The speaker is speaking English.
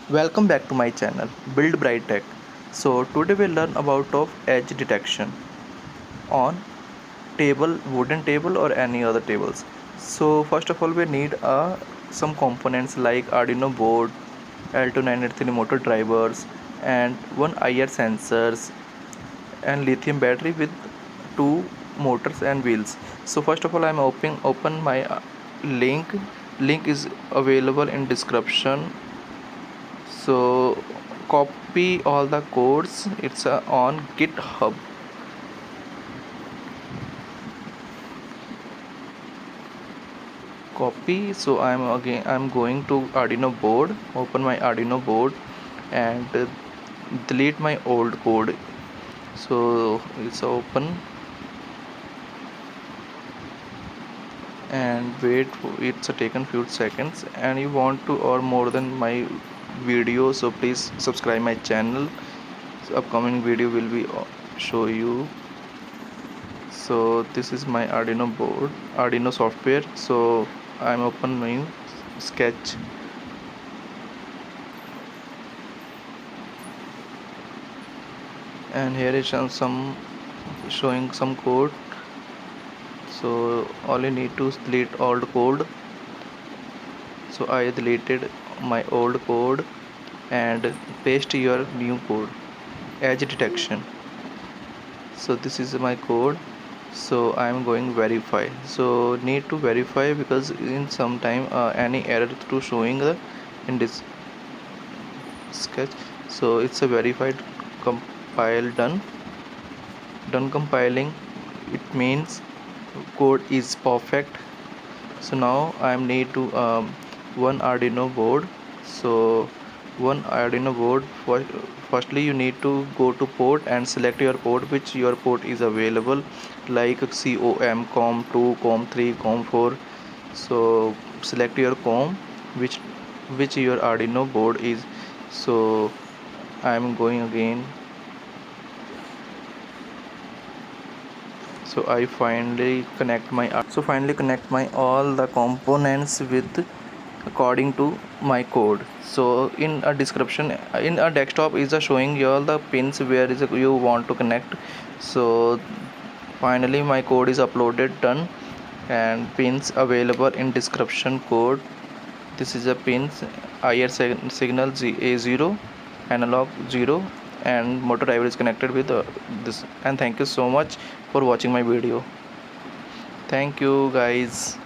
Welcome back to my channel Buildbright-tech. So today we'll learn about of edge detection on table, wooden table or any other tables. So first of all we need some components like Arduino board, L298n motor drivers and one IR sensors and lithium battery with two motors and wheels. So first of all I'm open my link. Link is available in description. So copy all the codes. It's on GitHub. Copy. So I'm going to Arduino board. Open my Arduino board and delete my old code. So it's open and wait. It's taken few seconds. And you want to or more than my video, so please subscribe my channel. So upcoming video will be show you. So this is my Arduino board, Arduino software. So I'm open my sketch and here is some showing some code. So all you need to delete old code. So I deleted my old code and paste your new code. Edge detection. So this is my code. So I'm going verify. So need to verify because in some time any error to showing in this sketch. So it's a verified compile done compiling. It means code is perfect. So now I need to one Arduino board. So one Arduino board, firstly you need to go to port and select your port, which your port is available, like COM, COM2, COM3, COM4. So select your COM which your Arduino board is. So I'm going again. So I finally connect my all the components with according to my code. So in a description in a desktop is showing you all the pins where is you want to connect. So finally my code is uploaded done and pins available in description code. This is a pins IR signal A0, analog 0 and motor driver is connected with this. And thank you so much for watching my video. Thank you guys.